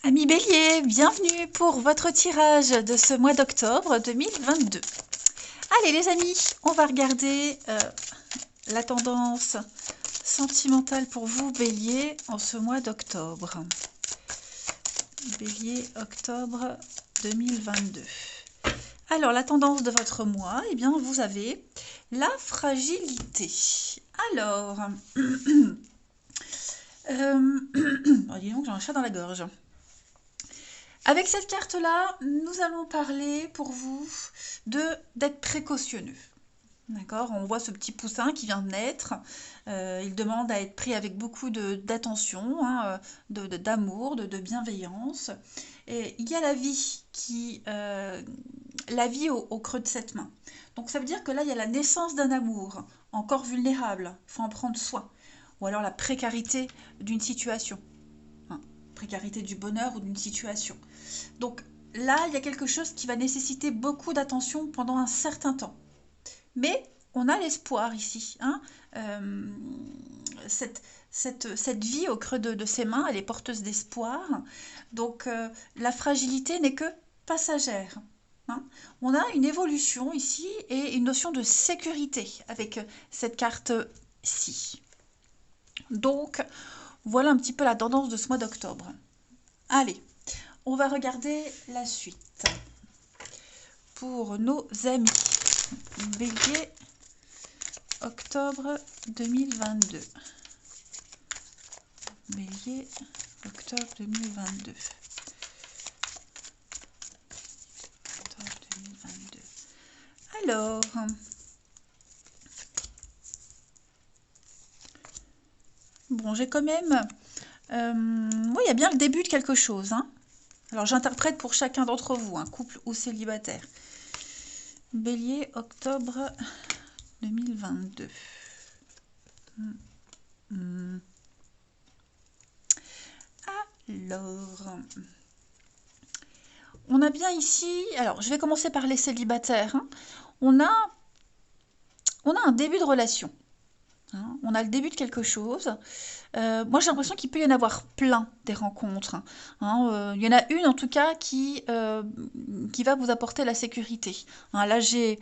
Amis Bélier, bienvenue pour votre tirage de ce mois d'octobre 2022. Allez les amis, on va regarder la tendance sentimentale pour vous Bélier en ce mois d'octobre. Bélier, octobre 2022. Alors la tendance de votre mois, eh bien vous avez la fragilité. Alors, oh, dis donc j'ai un chat dans la gorge. Avec cette carte-là, nous allons parler pour vous d'être précautionneux. D'accord? On voit ce petit poussin qui vient de naître. Il demande à être pris avec beaucoup d'attention, hein, d'amour, de bienveillance. Et il y a la vie la vie au creux de cette main. Donc ça veut dire que là, il y a la naissance d'un amour encore vulnérable. Il faut en prendre soin. Ou alors la précarité d'une situation. Hein, précarité du bonheur ou d'une situation. Donc là, il y a quelque chose qui va nécessiter beaucoup d'attention pendant un certain temps. Mais on a l'espoir ici. Hein. Euh, cette vie au creux de ses mains, elle est porteuse d'espoir. Donc la fragilité n'est que passagère. Hein. On a une évolution ici et une notion de sécurité avec cette carte-ci. Donc voilà un petit peu la tendance de ce mois d'octobre. Allez, on va regarder la suite pour nos amis. Bélier, octobre 2022. Bélier, octobre 2022. Octobre 2022. Alors, bon, j'ai quand même... oui, il y a bien le début de quelque chose. Hein. Alors, j'interprète pour chacun d'entre vous, un couple ou célibataire. Bélier, octobre 2022. Alors, on a bien ici... Alors, je vais commencer par les célibataires. Hein. On a un début de relation. Hein, on a le début de quelque chose. Moi, j'ai l'impression qu'il peut y en avoir plein des rencontres. Hein. Il y en a une, en tout cas, qui va vous apporter la sécurité. Hein, là, j'ai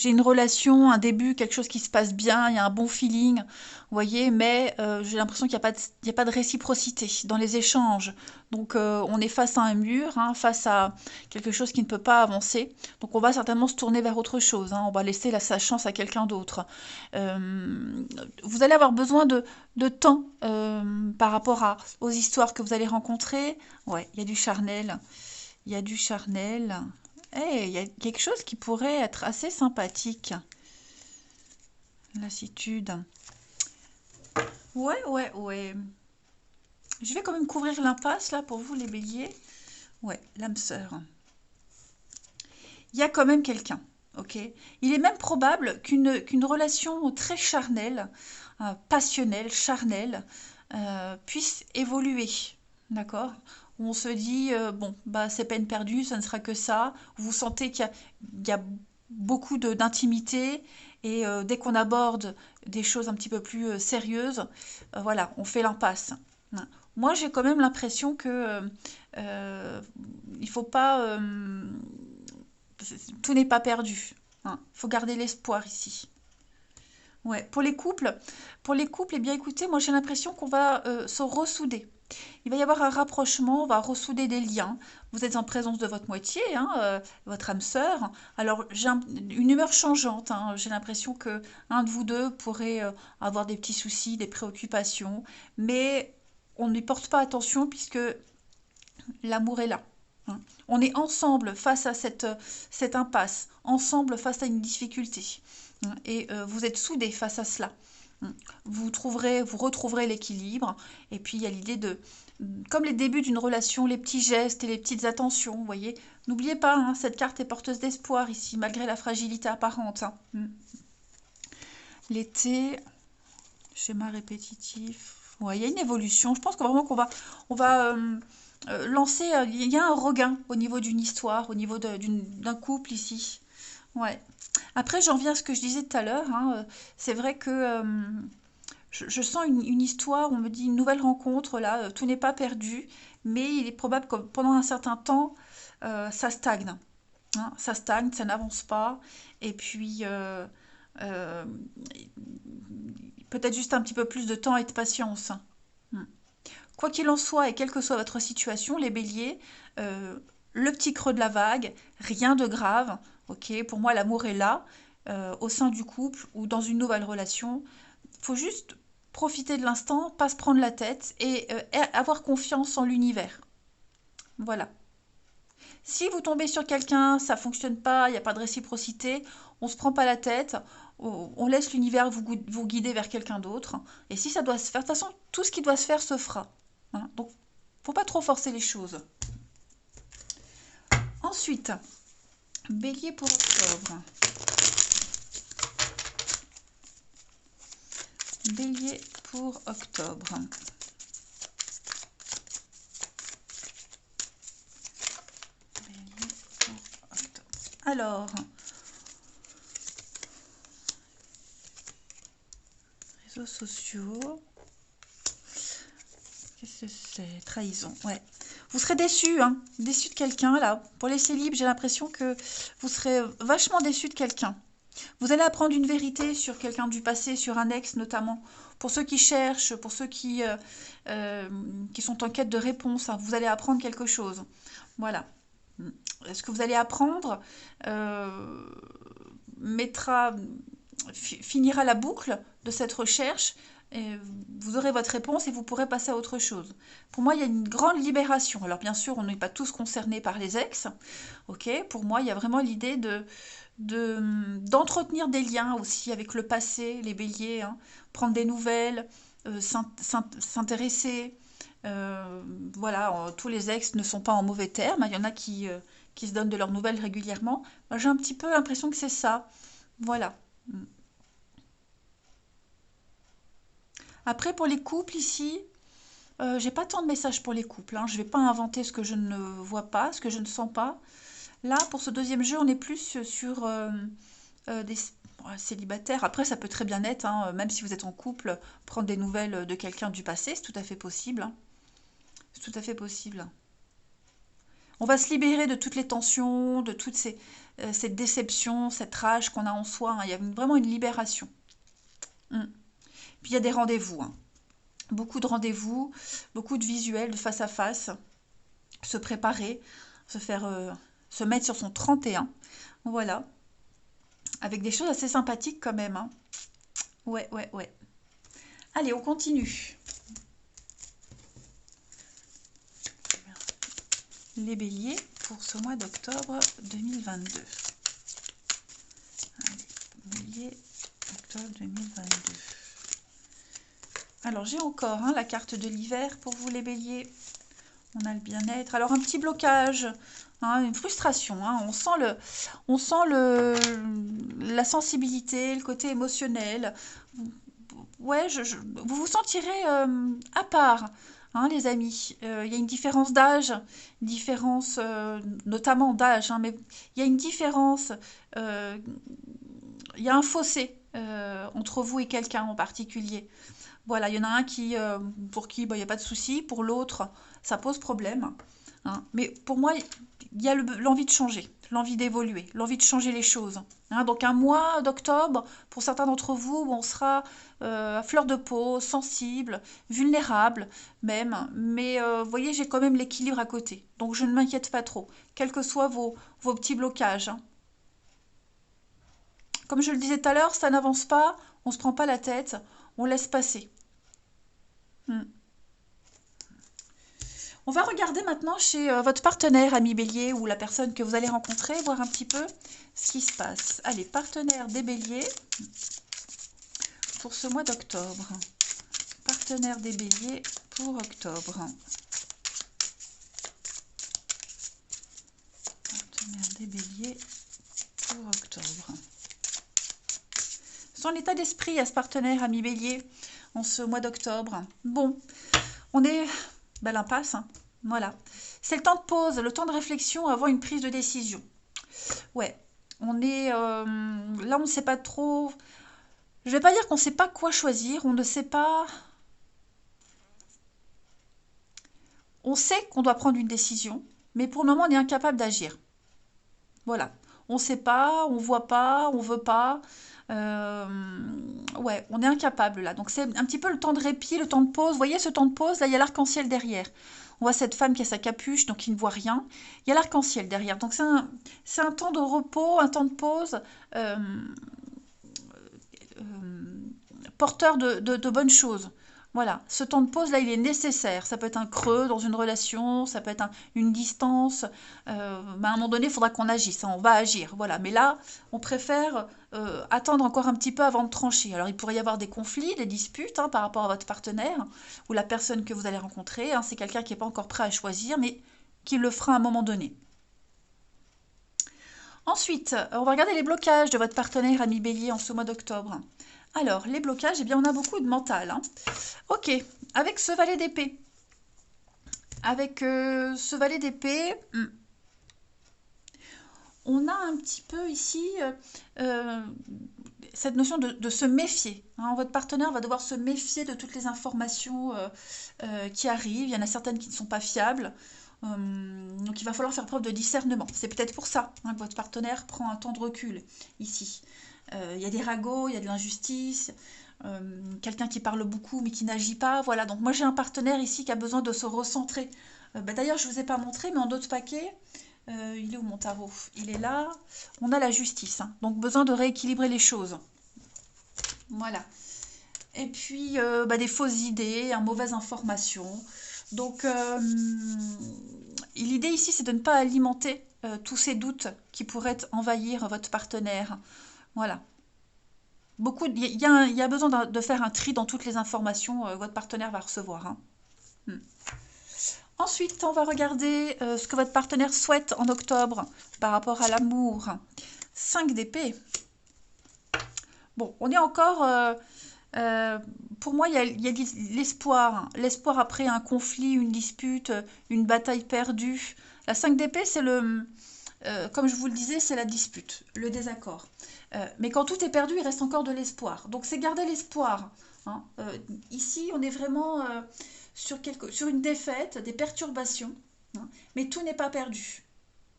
une relation, un début, quelque chose qui se passe bien, il y a un bon feeling, vous voyez, mais j'ai l'impression qu'il n'y a pas de réciprocité dans les échanges. Donc on est face à un mur, hein, face à quelque chose qui ne peut pas avancer. Donc on va certainement se tourner vers autre chose, hein, on va laisser sa chance à quelqu'un d'autre. Vous allez avoir besoin de temps par rapport aux histoires que vous allez rencontrer. Ouais, il y a du charnel. Il y a du charnel. Eh, il y a quelque chose qui pourrait être assez sympathique. Lassitude. Ouais, ouais, ouais. Je vais quand même couvrir l'impasse là pour vous les béliers. Ouais, l'âme sœur. Il y a quand même quelqu'un, ok? Il est même probable qu'une relation très charnelle, passionnelle, charnelle, puisse évoluer, d'accord? On se dit, bon, bah c'est peine perdue, ça ne sera que ça. Vous sentez il y a beaucoup d'intimité et dès qu'on aborde des choses un petit peu plus sérieuses, voilà, on fait l'impasse. Hein. Moi, j'ai quand même l'impression que il faut pas, tout n'est pas perdu. Hein. Il faut garder l'espoir ici. Ouais, pour les couples, eh bien écoutez, moi j'ai l'impression qu'on va se ressouder. Il va y avoir un rapprochement, on va ressouder des liens. Vous êtes en présence de votre moitié, hein, votre âme sœur. Alors j'ai une humeur changeante. Hein. J'ai l'impression que un de vous deux pourrait avoir des petits soucis, des préoccupations, mais on n'y porte pas attention puisque l'amour est là. Hein. On est ensemble face à cette impasse, ensemble face à une difficulté. Hein. Et vous êtes soudés face à cela. Hein. Vous retrouverez l'équilibre. Et puis il y a l'idée comme les débuts d'une relation, les petits gestes et les petites attentions, vous voyez. N'oubliez pas, hein, cette carte est porteuse d'espoir ici, malgré la fragilité apparente. Hein. L'été, schéma répétitif. Ouais, il y a une évolution. Je pense que vraiment on va lancer. Il y a un regain au niveau d'une histoire, au niveau d'un couple ici. Ouais. Après, j'en viens à ce que je disais tout à l'heure. Hein, c'est vrai que je sens une histoire, on me dit une nouvelle rencontre, là, tout n'est pas perdu, mais il est probable que pendant un certain temps, ça stagne. Hein, ça stagne, ça n'avance pas, et puis euh, peut-être juste un petit peu plus de temps et de patience. Hmm. Quoi qu'il en soit, et quelle que soit votre situation, les béliers, euh, le petit creux de la vague, rien de grave. Ok, pour moi, l'amour est là, au sein du couple ou dans une nouvelle relation. Il faut juste profiter de l'instant, pas se prendre la tête et avoir confiance en l'univers. Voilà. Si vous tombez sur quelqu'un, ça fonctionne pas, il n'y a pas de réciprocité, on se prend pas la tête, on laisse l'univers vous guider vers quelqu'un d'autre. Et si ça doit se faire, de toute façon, tout ce qui doit se faire se fera. Hein. Donc, faut pas trop forcer les choses. Ensuite, bélier pour octobre. Bélier pour octobre. Bélier pour octobre. Alors, réseaux sociaux. Qu'est-ce que c'est? Trahison, ouais. Vous serez déçu, hein, déçu de quelqu'un, là. Pour les célibes, j'ai l'impression que vous serez vachement déçu de quelqu'un. Vous allez apprendre une vérité sur quelqu'un du passé, sur un ex notamment. Pour ceux qui cherchent, pour ceux euh, qui sont en quête de réponse, hein, vous allez apprendre quelque chose. Voilà. Ce que vous allez apprendre euh, mettra, finira la boucle de cette recherche. Et vous aurez votre réponse et vous pourrez passer à autre chose. Pour moi, il y a une grande libération. Alors bien sûr, on n'est pas tous concernés par les ex. Ok, pour moi, il y a vraiment l'idée d'entretenir des liens aussi avec le passé, les béliers, hein, prendre des nouvelles, s'intéresser. Voilà, tous les ex ne sont pas en mauvais termes. Il y en a qui se donnent de leurs nouvelles régulièrement. Moi, j'ai un petit peu l'impression que c'est ça. Voilà. Après, pour les couples ici, j'ai pas tant de messages pour les couples. Hein. Je vais pas inventer ce que je ne vois pas, ce que je ne sens pas. Là, pour ce deuxième jeu, on est plus sur des célibataires. Après, ça peut très bien être, hein, même si vous êtes en couple, prendre des nouvelles de quelqu'un du passé, c'est tout à fait possible. Hein. C'est tout à fait possible. On va se libérer de toutes les tensions, de toutes cette déception, cette rage qu'on a en soi. Hein. Il y a vraiment une libération. Mm. Puis il y a des rendez-vous. Hein. Beaucoup de rendez-vous, beaucoup de visuels, de face à face. Se préparer, se mettre sur son 31. Voilà. Avec des choses assez sympathiques quand même. Hein. Ouais, ouais, ouais. Allez, on continue. Les béliers pour ce mois d'octobre 2022. Allez, bélier, octobre 2022. Alors, j'ai encore hein, la carte de l'hiver pour vous les béliers. On a le bien-être. Alors, un petit blocage, hein, une frustration. Hein. On sent la sensibilité, le côté émotionnel. Ouais, vous vous sentirez à part, hein, les amis. Il y a une différence d'âge, une différence notamment d'âge, hein, mais il y a une différence, euh, il y a un fossé entre vous et quelqu'un en particulier. Voilà, il y en a un pour qui bah, il n'y a pas de souci, pour l'autre, ça pose problème. Hein. Mais pour moi, il y a l'envie de changer, l'envie d'évoluer, l'envie de changer les choses. Hein. Donc un mois d'octobre, pour certains d'entre vous, où on sera à fleur de peau, sensible, vulnérable même. Mais vous voyez, j'ai quand même l'équilibre à côté. Donc je ne m'inquiète pas trop, quels que soient vos petits blocages. Hein. Comme je le disais tout à l'heure, ça n'avance pas, on ne se prend pas la tête, on laisse passer. Hmm. On va regarder maintenant chez votre partenaire, ami bélier, ou la personne que vous allez rencontrer, voir un petit peu ce qui se passe. Allez, partenaire des béliers pour ce mois d'octobre. Partenaire des béliers pour octobre. Partenaire des béliers pour octobre. Son état d'esprit à ce partenaire, ami bélier, en ce mois d'octobre. Bon, on est... Ben, l'impasse, hein. Voilà. C'est le temps de pause, le temps de réflexion avant une prise de décision. Ouais, on est... là, on ne sait pas trop... Je vais pas dire qu'on ne sait pas quoi choisir, on ne sait pas... On sait qu'on doit prendre une décision, mais pour le moment, on est incapable d'agir. Voilà. On ne sait pas, on voit pas, on veut pas. Euh, ouais, on est incapable là. Donc c'est un petit peu le temps de répit, le temps de pause. Vous voyez ce temps de pause, là, il y a l'arc-en-ciel derrière. On voit cette femme qui a sa capuche, donc qui ne voit rien. Il y a l'arc-en-ciel derrière. Donc c'est un temps de repos, un temps de pause, euh, euh, porteur de bonnes choses. Voilà, ce temps de pause là, il est nécessaire. Ça peut être un creux dans une relation, ça peut être une distance. Mais à un moment donné, il faudra qu'on agisse, hein, on va agir. Voilà, mais là, on préfère attendre encore un petit peu avant de trancher. Alors, il pourrait y avoir des conflits, des disputes hein, par rapport à votre partenaire ou la personne que vous allez rencontrer. Hein, c'est quelqu'un qui n'est pas encore prêt à choisir, mais qui le fera à un moment donné. Ensuite, on va regarder les blocages de votre partenaire ami Bélier en ce mois d'octobre. Alors, les blocages, eh bien, on a beaucoup de mental. Hein. Ok, avec ce valet d'épée. Avec ce valet d'épée, on a un petit peu ici euh, cette notion de se méfier. Hein. Votre partenaire va devoir se méfier de toutes les informations qui arrivent. Il y en a certaines qui ne sont pas fiables. Donc il va falloir faire preuve de discernement. C'est peut-être pour ça hein, que votre partenaire prend un temps de recul ici. Il y a des ragots, il y a de l'injustice, quelqu'un qui parle beaucoup mais qui n'agit pas. Voilà, donc moi j'ai un partenaire ici qui a besoin de se recentrer. D'ailleurs, je ne vous ai pas montré, mais en d'autres paquets, il est où mon tarot? Il est là. On a la justice, hein, donc besoin de rééquilibrer les choses. Voilà. Et puis des fausses idées, mauvaises informations. Donc l'idée ici, c'est de ne pas alimenter tous ces doutes qui pourraient envahir votre partenaire. Voilà. Il y a besoin de faire un tri dans toutes les informations que votre partenaire va recevoir. Hein. Ensuite, on va regarder ce que votre partenaire souhaite en octobre par rapport à l'amour. 5 d'épée. Bon, on est encore... pour moi, il y a l'espoir. Hein. L'espoir après un conflit, une dispute, une bataille perdue. La 5 d'épée, c'est le... comme je vous le disais, c'est la dispute, le désaccord. Mais quand tout est perdu, il reste encore de l'espoir. Donc c'est garder l'espoir. Hein. Ici, on est vraiment sur une défaite, des perturbations, hein, mais tout n'est pas perdu.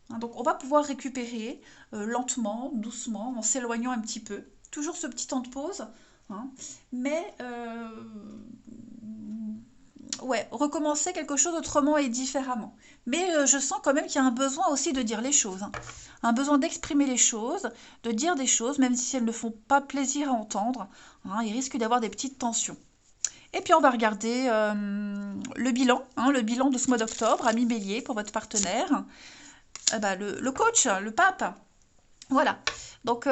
Hein. Donc on va pouvoir récupérer lentement, doucement, en s'éloignant un petit peu. Toujours ce petit temps de pause, hein, mais ouais, recommencer quelque chose autrement et différemment. Mais je sens quand même qu'il y a un besoin aussi de dire les choses. Hein. Un besoin d'exprimer les choses, de dire des choses, même si elles ne font pas plaisir à entendre. Hein, il risque d'avoir des petites tensions. Et puis on va regarder le bilan de ce mois d'octobre, ami Bélier, pour votre partenaire. Le coach, le pape. Voilà. Donc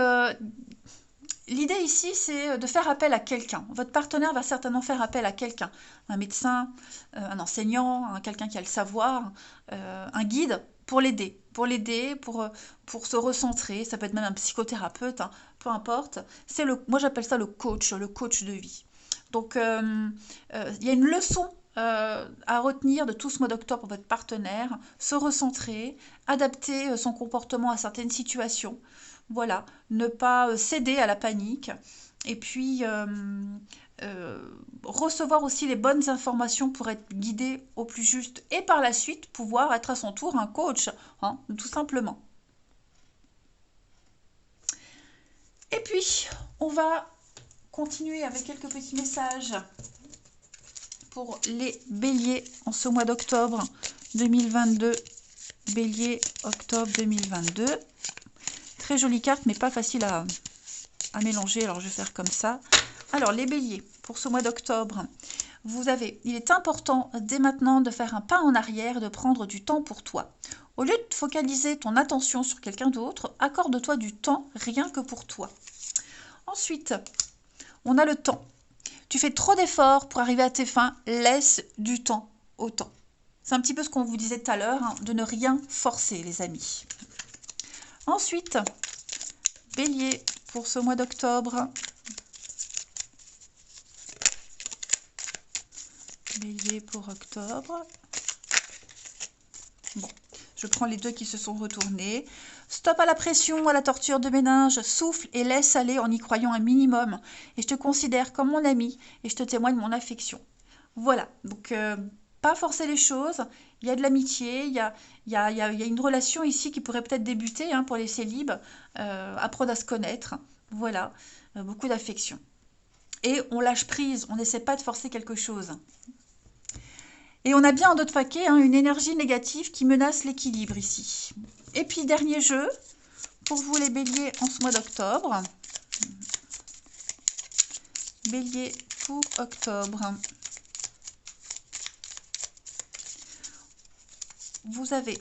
l'idée ici, c'est de faire appel à quelqu'un. Votre partenaire va certainement faire appel à quelqu'un. Un médecin, un enseignant, quelqu'un qui a le savoir, un guide pour l'aider. Pour se recentrer. Ça peut être même un psychothérapeute, hein, peu importe. Moi j'appelle ça le coach de vie. Donc il y a une leçon à retenir de tout ce mois d'octobre pour votre partenaire. Se recentrer, adapter son comportement à certaines situations. Voilà, ne pas céder à la panique et puis recevoir aussi les bonnes informations pour être guidé au plus juste et par la suite pouvoir être à son tour un coach, hein, tout simplement. Et puis, on va continuer avec quelques petits messages pour les béliers en ce mois d'octobre 2022. Bélier, octobre 2022. Très jolie carte, mais pas facile à mélanger. Alors, je vais faire comme ça. Alors, les béliers, pour ce mois d'octobre, il est important dès maintenant de faire un pas en arrière, de prendre du temps pour toi. Au lieu de focaliser ton attention sur quelqu'un d'autre, accorde-toi du temps rien que pour toi. Ensuite, on a le temps. Tu fais trop d'efforts pour arriver à tes fins, laisse du temps au temps. C'est un petit peu ce qu'on vous disait tout à l'heure, hein, de ne rien forcer, les amis. Ensuite, bélier, pour ce mois d'octobre. Bélier pour octobre. Bon, Je prends les deux qui se sont retournés. Stop à la pression, à la torture de méninge. Souffle et laisse aller en y croyant un minimum. Et je te considère comme mon ami et je te témoigne mon affection. Voilà, donc pas forcer les choses. Il y a de l'amitié, il y a une relation ici qui pourrait peut-être débuter pour les célibes. Apprendre à se connaître. Voilà, beaucoup d'affection. Et on lâche prise, on n'essaie pas de forcer quelque chose. Et on a bien en d'autres paquets une énergie négative qui menace l'équilibre ici. Et puis dernier jeu, pour vous les béliers en ce mois d'octobre. Bélier pour octobre. Vous avez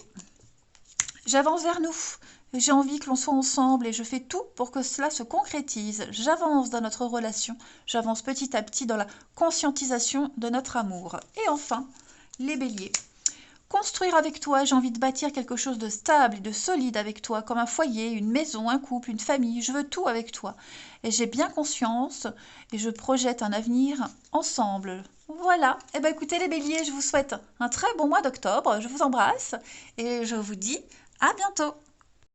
« J'avance vers nous ». J'ai envie que l'on soit ensemble et je fais tout pour que cela se concrétise. J'avance dans notre relation, j'avance petit à petit dans la conscientisation de notre amour. Et enfin, les béliers. Construire avec toi, j'ai envie de bâtir quelque chose de stable et de solide avec toi, comme un foyer, une maison, un couple, une famille. Je veux tout avec toi. Et j'ai bien conscience et je projette un avenir ensemble. Voilà. Eh bien écoutez les béliers, je vous souhaite un très bon mois d'octobre. Je vous embrasse et je vous dis à bientôt.